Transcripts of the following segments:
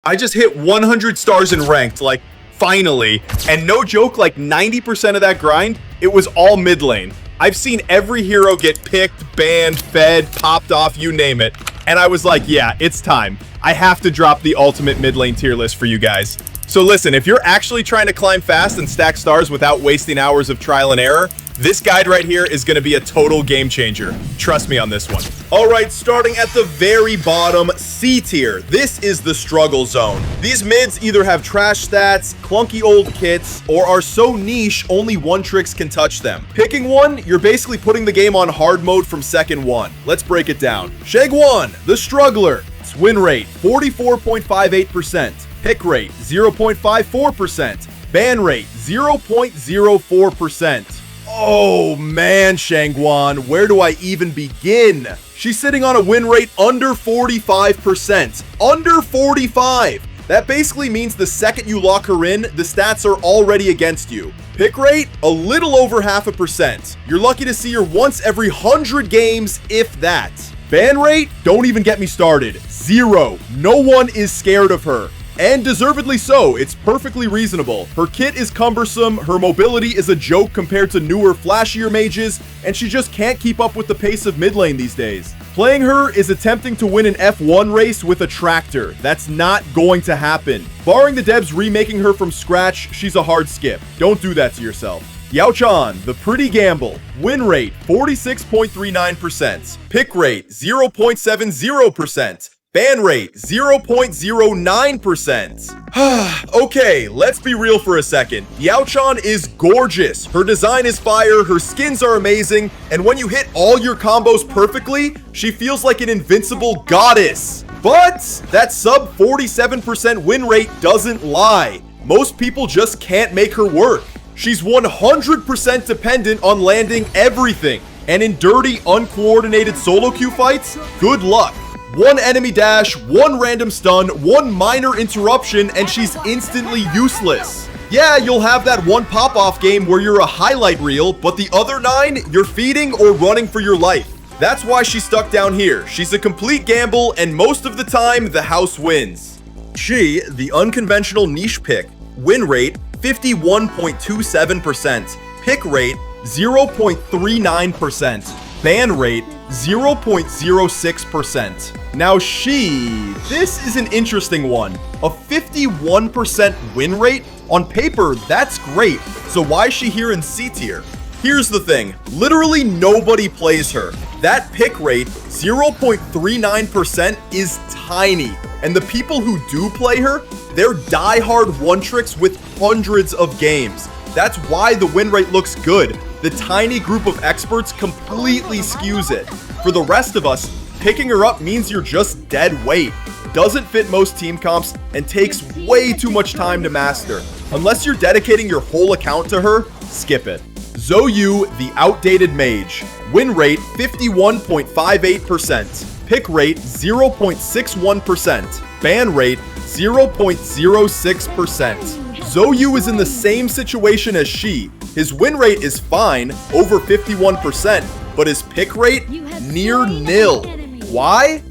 I just hit 100 stars in ranked, like, finally. And no joke, like 90% of that grind, it was all mid lane. I've seen every hero get picked, banned, fed, popped off, you name it. And I was like, yeah, it's time. I have to drop the ultimate mid lane tier list for you guys. So listen, if you're actually trying to climb fast and stack stars without wasting hours of trial and error, this guide right here is going to be a total game changer. Trust me on this one. All right, starting at the very bottom, C tier. This is the struggle zone. These mids either have trash stats, clunky old kits, or are so niche only one tricks can touch them. Picking one, you're basically putting the game on hard mode from second one. Let's break it down. Sheg1, the struggler. Its win rate, 44.58%. Pick rate, 0.54%. Ban rate, 0.04%. Oh man, Shangguan, where do I even begin? She's sitting on a win rate under 45%. Under 45! That basically means the second you lock her in, the stats are already against you. Pick rate, a little over 0.5%. You're lucky to see her once every 100 games, if that. Ban rate, don't even get me started. 0. No one is scared of her. And deservedly so, it's perfectly reasonable. Her kit is cumbersome, her mobility is a joke compared to newer, flashier mages, and she just can't keep up with the pace of mid lane these days. Playing her is attempting to win an F1 race with a tractor. That's not going to happen. Barring the devs remaking her from scratch, she's a hard skip. Don't do that to yourself. Yaochan, the pretty gamble. Win rate, 46.39%. Pick rate, 0.70%. Ban rate, 0.09%. Okay, let's be real for a second. Yaochan is gorgeous. Her design is fire, her skins are amazing, and when you hit all your combos perfectly, she feels like an invincible goddess. But that sub 47% win rate doesn't lie. Most people just can't make her work. She's 100% dependent on landing everything. And in dirty, uncoordinated solo queue fights, good luck. One enemy dash, one random stun, one minor interruption, and she's instantly useless. Yeah, you'll have that one pop-off game where you're a highlight reel, but the other 9, you're feeding or running for your life. That's why she's stuck down here. She's a complete gamble, and most of the time, the house wins. She, the unconventional niche pick. Win rate, 51.27%. Pick rate, 0.39%. Ban rate, 0.06%. Now this is an interesting one. A 51% win rate? On paper, that's great. So why is she here in C tier? Here's the thing, literally nobody plays her. That pick rate, 0.39%, is tiny. And the people who do play her, they're die-hard one-tricks with hundreds of games. That's why the win rate looks good. The tiny group of experts completely skews it. For the rest of us, picking her up means you're just dead weight. Doesn't fit most team comps and takes way too much time to master. Unless you're dedicating your whole account to her, skip it. Zhou, the outdated mage. Win rate, 51.58%. Pick rate, 0.61%. Ban rate, 0.06%. Zhou is in the same situation as she. His win rate is fine, over 51%, but his pick rate, near nil. Why?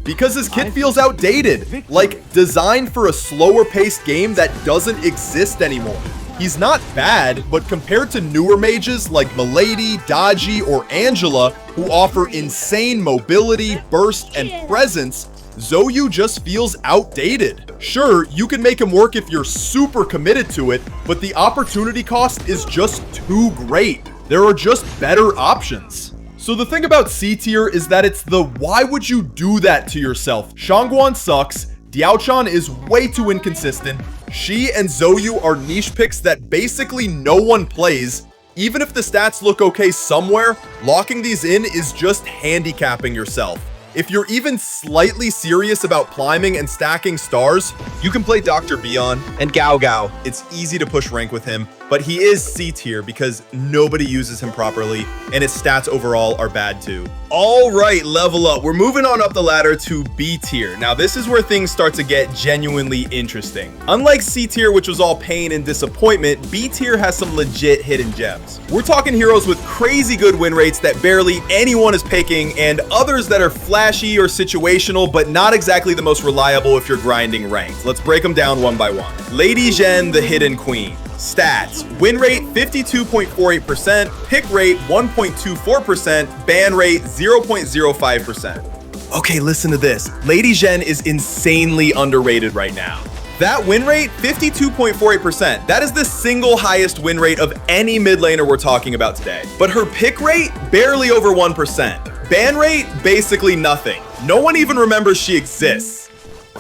Because his kit feels outdated, like designed for a slower paced game that doesn't exist anymore. He's not bad, but compared to newer mages like Milady, Dodgy, or Angela, who offer insane mobility, burst, and presence, Zhou just feels outdated. Sure, you can make him work if you're super committed to it, but the opportunity cost is just too great. There are just better options. So the thing about C tier is that it's the why would you do that to yourself? Shangguan sucks, Diaochan is way too inconsistent, she and Zhou are niche picks that basically no one plays. Even if the stats look okay somewhere, locking these in is just handicapping yourself. If you're even slightly serious about climbing and stacking stars, you can play Dr. Bion and Gao Gao. It's easy to push rank with him, but he is C tier because nobody uses him properly and his stats overall are bad too. All right, level up. We're moving on up the ladder to B tier. Now this is where things start to get genuinely interesting. Unlike C tier, which was all pain and disappointment, B tier has some legit hidden gems. We're talking heroes with crazy good win rates that barely anyone is picking, and others that are flashy or situational, but not exactly the most reliable if you're grinding ranked. Let's break them down one by one. Lady Zhen, the hidden queen. Stats: win rate 52.48%, pick rate 1.24%, ban rate 0.05%. Okay, listen to this. Lady Zhen is insanely underrated right now. That win rate, 52.48%. That is the single highest win rate of any mid laner we're talking about today. But her pick rate, barely over 1%. Ban rate, basically nothing. No one even remembers she exists.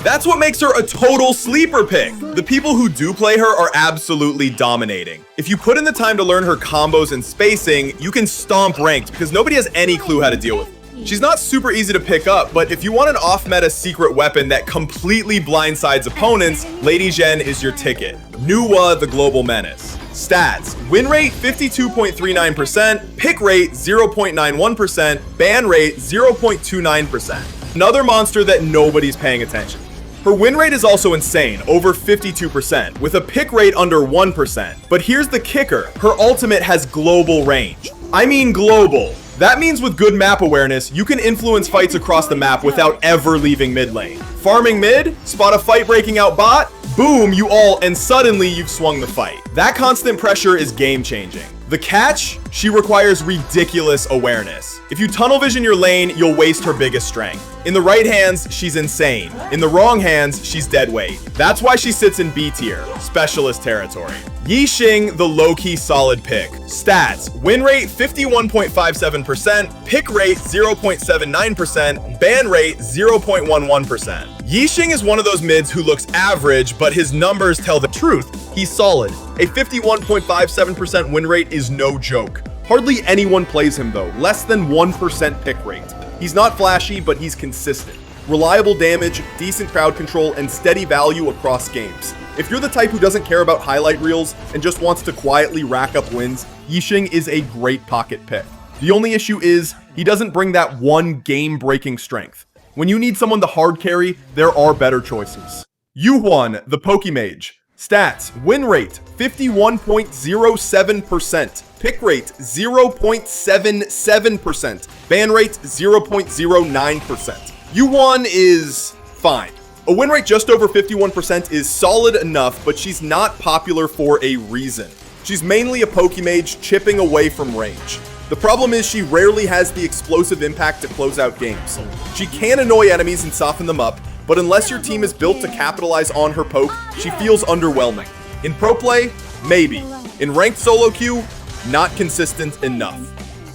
That's what makes her a total sleeper pick. The people who do play her are absolutely dominating. If you put in the time to learn her combos and spacing, you can stomp ranked because nobody has any clue how to deal with it. She's not super easy to pick up, but if you want an off-meta secret weapon that completely blindsides opponents, Lady Zhen is your ticket. Nuwa, the global menace. Stats: win rate 52.39%, pick rate 0.91%, ban rate 0.29%. Another monster that nobody's paying attention. Her win rate is also insane, over 52%, with a pick rate under 1%. But here's the kicker: her ultimate has global range. I mean global. That means with good map awareness, you can influence fights across the map without ever leaving mid lane. Farming mid, spot a fight breaking out bot, boom, and suddenly you've swung the fight. That constant pressure is game changing. The catch? She requires ridiculous awareness. If you tunnel vision your lane, you'll waste her biggest strength. In the right hands, she's insane. In the wrong hands, she's dead weight. That's why she sits in B tier, specialist territory. Yixing, the low-key solid pick. Stats: win rate 51.57%, pick rate 0.79%, ban rate 0.11%. Yixing is one of those mids who looks average, but his numbers tell the truth. He's solid. A 51.57% win rate is no joke. Hardly anyone plays him though, less than 1% pick rate. He's not flashy, but he's consistent. Reliable damage, decent crowd control, and steady value across games. If you're the type who doesn't care about highlight reels and just wants to quietly rack up wins, Yixing is a great pocket pick. The only issue is, he doesn't bring that one game-breaking strength. When you need someone to hard carry, there are better choices. Yuhuan, the Pokemage. Stats: win rate 51.07%, pick rate 0.77%, ban rate 0.09%. Yuhuan is fine. A win rate just over 51% is solid enough, but she's not popular for a reason. She's mainly a Pokemage chipping away from range. The problem is she rarely has the explosive impact to close out games. She can annoy enemies and soften them up, but unless your team is built to capitalize on her poke, she feels underwhelming. In pro play, maybe. In ranked solo queue, not consistent enough.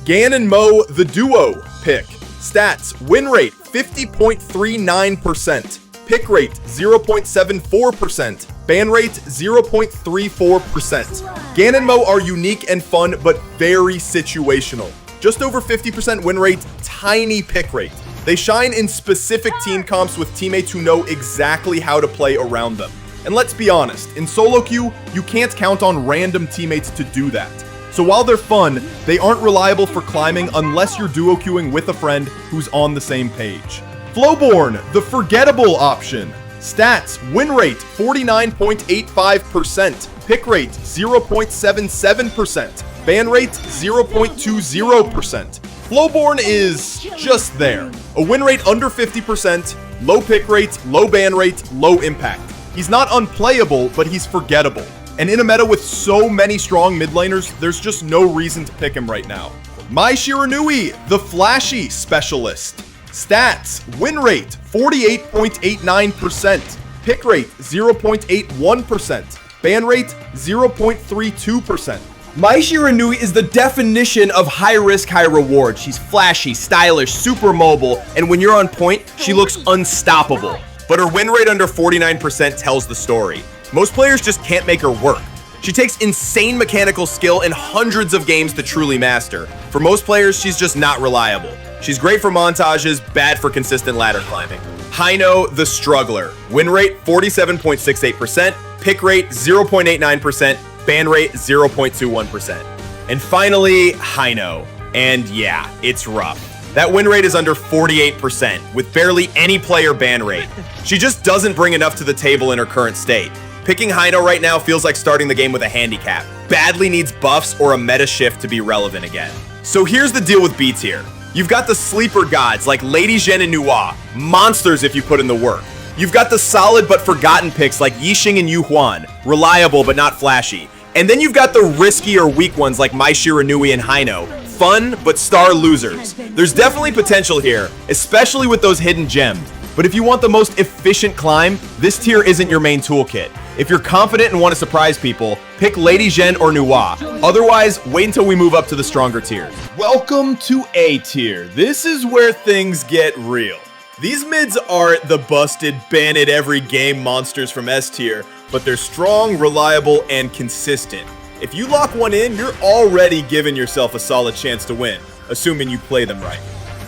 Gan and Mo, the duo pick. Stats: win rate 50.39%, pick rate 0.74%, ban rate 0.34%. Gan and Mo are unique and fun, but very situational. Just over 50% win rate, tiny pick rate. They shine in specific team comps with teammates who know exactly how to play around them. And let's be honest, in solo queue, you can't count on random teammates to do that. So while they're fun, they aren't reliable for climbing unless you're duo queuing with a friend who's on the same page. Flowborn, the forgettable option. Stats: win rate 49.85%, pick rate 0.77%, ban rate 0.20%. Flowborn is just there. A win rate under 50%, low pick rate, low ban rate, low impact. He's not unplayable, but he's forgettable. And in a meta with so many strong mid laners, there's just no reason to pick him right now. Mai Shiranui, the flashy specialist. Stats: win rate 48.89%, pick rate 0.81%, ban rate 0.32%. Mai Shiranui is the definition of high risk, high reward. She's flashy, stylish, super mobile, and when you're on point, she looks unstoppable. But her win rate under 49% tells the story. Most players just can't make her work. She takes insane mechanical skill and hundreds of games to truly master. For most players, she's just not reliable. She's great for montages, bad for consistent ladder climbing. Hino, the struggler. Win rate 47.68%, pick rate 0.89%, ban rate 0.21%. And finally, Hino. And yeah, it's rough. That win rate is under 48%, with barely any player ban rate. She just doesn't bring enough to the table in her current state. Picking Hino right now feels like starting the game with a handicap. Badly needs buffs or a meta shift to be relevant again. So here's the deal with B tier. You've got the sleeper gods like Lady Zhen and Nuwa, monsters if you put in the work. You've got the solid but forgotten picks like Yixing and Yu Huan, reliable but not flashy. And then you've got the risky or weak ones like Mai Shiranui and Hino, fun but star losers. There's definitely potential here, especially with those hidden gems. But if you want the most efficient climb, this tier isn't your main toolkit. If you're confident and want to surprise people, pick Lady Zhen or Nuwa. Otherwise, wait until we move up to the stronger tiers. Welcome to A tier. This is where things get real. These mids are the busted, ban it every game monsters from S tier, but they're strong, reliable, and consistent. If you lock one in, you're already giving yourself a solid chance to win, assuming you play them right.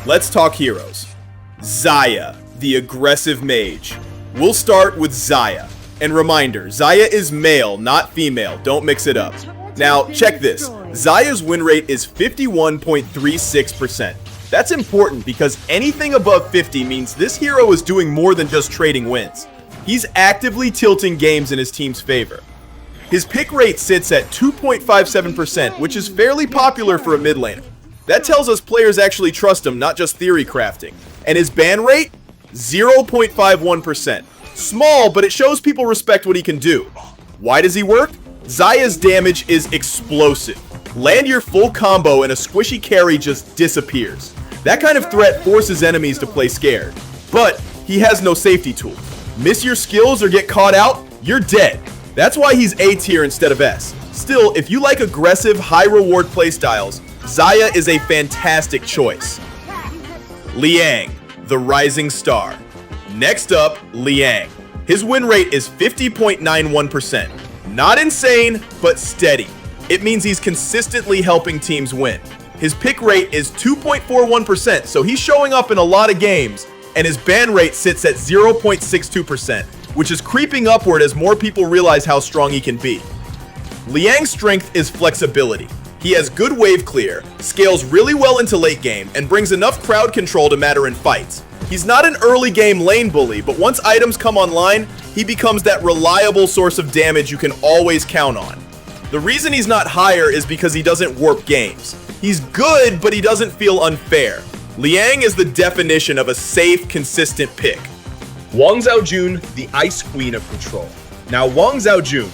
Let's talk heroes. Xayah, the aggressive mage. We'll start with Xayah. And reminder, Xayah is male, not female. Don't mix it up. Now, check this. Xayah's win rate is 51.36%. That's important because anything above 50 means this hero is doing more than just trading wins. He's actively tilting games in his team's favor. His pick rate sits at 2.57%, which is fairly popular for a mid laner. That tells us players actually trust him, not just theory crafting. And his ban rate? 0.51%. Small, but it shows people respect what he can do. Why does he work? Xayah's damage is explosive. Land your full combo and a squishy carry just disappears. That kind of threat forces enemies to play scared. But he has no safety tool. Miss your skills or get caught out, you're dead. That's why he's A tier instead of S. Still, if you like aggressive, high-reward playstyles, Xayah is a fantastic choice. Liang, the rising star. Next up, Liang. His win rate is 50.91%. Not insane, but steady. It means he's consistently helping teams win. His pick rate is 2.41%, so he's showing up in a lot of games, and his ban rate sits at 0.62%. which is creeping upward as more people realize how strong he can be. Liang's strength is flexibility. He has good wave clear, scales really well into late game, and brings enough crowd control to matter in fights. He's not an early game lane bully, but once items come online, he becomes that reliable source of damage you can always count on. The reason he's not higher is because he doesn't warp games. He's good, but he doesn't feel unfair. Liang is the definition of a safe, consistent pick. Wang Zhaojun, the Ice Queen of Control. Now, Wang Zhaojun,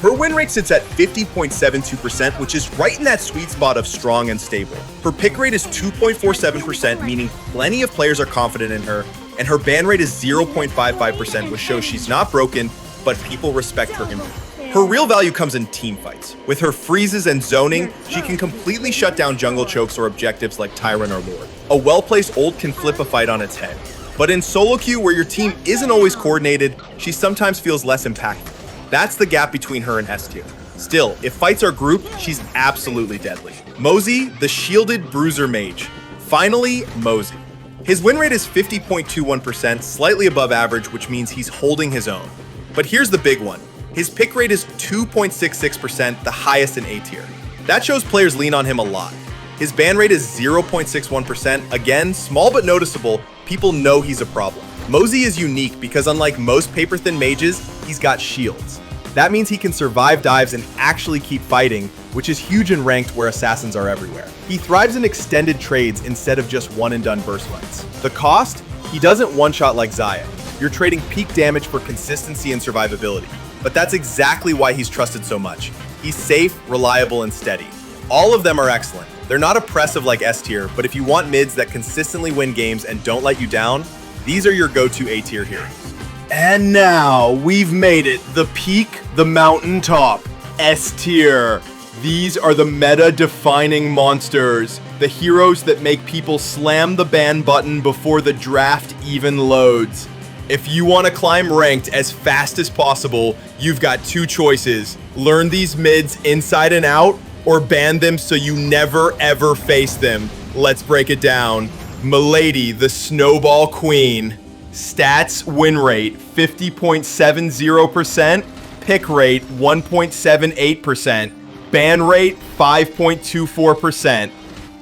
her win rate sits at 50.72%, which is right in that sweet spot of strong and stable. Her pick rate is 2.47%, meaning plenty of players are confident in her, and her ban rate is 0.55%, which shows she's not broken, but people respect her input. Her real value comes in team fights. With her freezes and zoning, she can completely shut down jungle chokes or objectives like Tyrant or Lord. A well-placed ult can flip a fight on its head. But in solo queue, where your team isn't always coordinated, she sometimes feels less impactful. That's the gap between her and S tier. Still, if fights are grouped, she's absolutely deadly. Mosey, the shielded bruiser mage. Finally, Mosey. His win rate is 50.21%, slightly above average, which means he's holding his own. But here's the big one. His pick rate is 2.66%, the highest in A tier. That shows players lean on him a lot. His ban rate is 0.61%, again, small but noticeable. People know he's a problem. Mosey is unique because unlike most paper-thin mages, he's got shields. That means he can survive dives and actually keep fighting, which is huge in ranked where assassins are everywhere. He thrives in extended trades instead of just one-and-done burst fights. The cost? He doesn't one-shot like Xayah. You're trading peak damage for consistency and survivability. But that's exactly why he's trusted so much. He's safe, reliable, and steady. All of them are excellent. They're not oppressive like S tier, but if you want mids that consistently win games and don't let you down, these are your go-to A tier heroes. And now we've made it. The peak, the mountaintop, S tier. These are the meta-defining monsters. The heroes that make people slam the ban button before the draft even loads. If you want to climb ranked as fast as possible, you've got two choices. Learn these mids inside and out, or ban them so you never ever face them. Let's break it down. Milady, the Snowball Queen. Stats, win rate, 50.70%. pick rate 1.78%, ban rate 5.24%.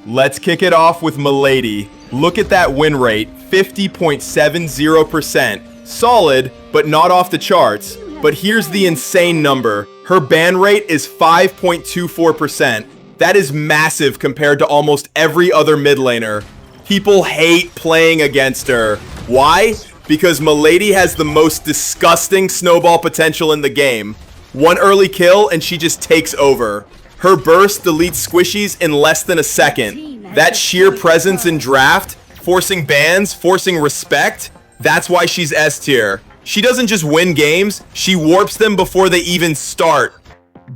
Let's kick it off with Milady. Look at that win rate, 50.70%. Solid, but not off the charts. But here's the insane number. Her ban rate is 5.24%. That is massive compared to almost every other mid laner. People hate playing against her. Why? Because Milady has the most disgusting snowball potential in the game. One early kill and she just takes over. Her burst deletes squishies in less than a second. That sheer presence in draft, forcing bans, forcing respect, that's why she's S tier. She doesn't just win games, she warps them before they even start.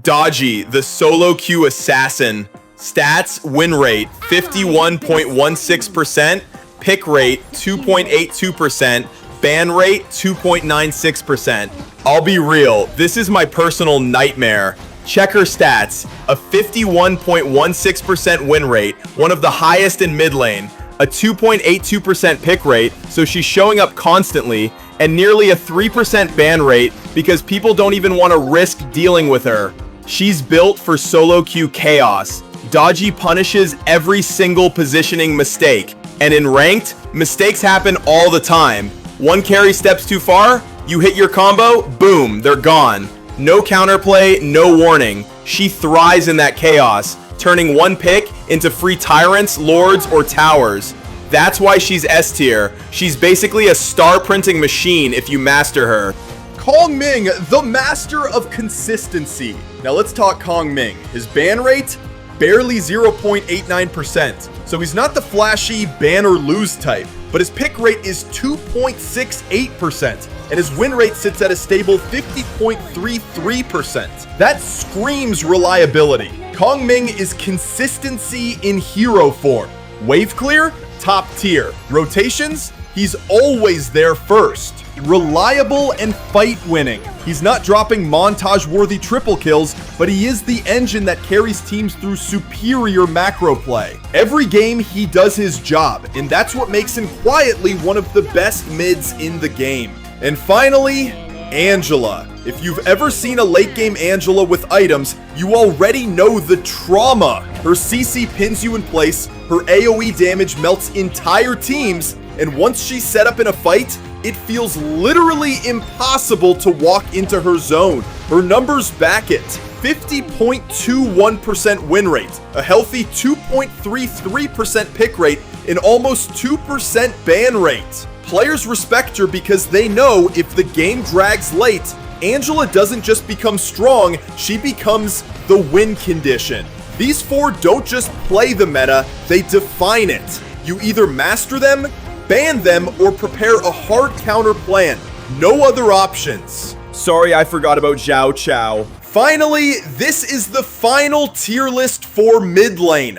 Dodgy, the solo queue assassin. Stats, win rate 51.16%, pick rate 2.82%, ban rate 2.96%. I'll be real, this is my personal nightmare. Check her stats, a 51.16% win rate, one of the highest in mid lane, a 2.82% pick rate, so she's showing up constantly, and nearly a 3% ban rate because people don't even want to risk dealing with her. She's built for solo queue chaos. Dodgy punishes every single positioning mistake, and in ranked, mistakes happen all the time. One carry steps too far, you hit your combo, boom, they're gone. No counterplay, no warning. She thrives in that chaos, turning one pick into free tyrants, lords, or towers. That's why she's S tier. She's basically a star printing machine if you master her. Kong Ming, the master of consistency. Now let's talk Kong Ming. His ban rate? Barely 0.89%. So he's not the flashy ban or lose type, but his pick rate is 2.68%, and his win rate sits at a stable 50.33%. That screams reliability. Kong Ming is consistency in hero form. Wave clear? Top tier. Rotations? He's always there first. Reliable and fight winning. He's not dropping montage-worthy triple kills, but he is the engine that carries teams through superior macro play. Every game, he does his job, and that's what makes him quietly one of the best mids in the game. And finally, Angela. If you've ever seen a late game Angela with items, you already know the trauma. Her CC pins you in place, her AoE damage melts entire teams, and once she's set up in a fight, it feels literally impossible to walk into her zone. Her numbers back it. 50.21% win rate, a healthy 2.33% pick rate, and almost 2% ban rate. Players respect her because they know if the game drags late, Angela doesn't just become strong, she becomes the win condition. These four don't just play the meta, they define it. You either master them, ban them, or prepare a hard counter plan. No other options. Sorry, I forgot about Zhao Chao. Finally, this is the final tier list for mid lane.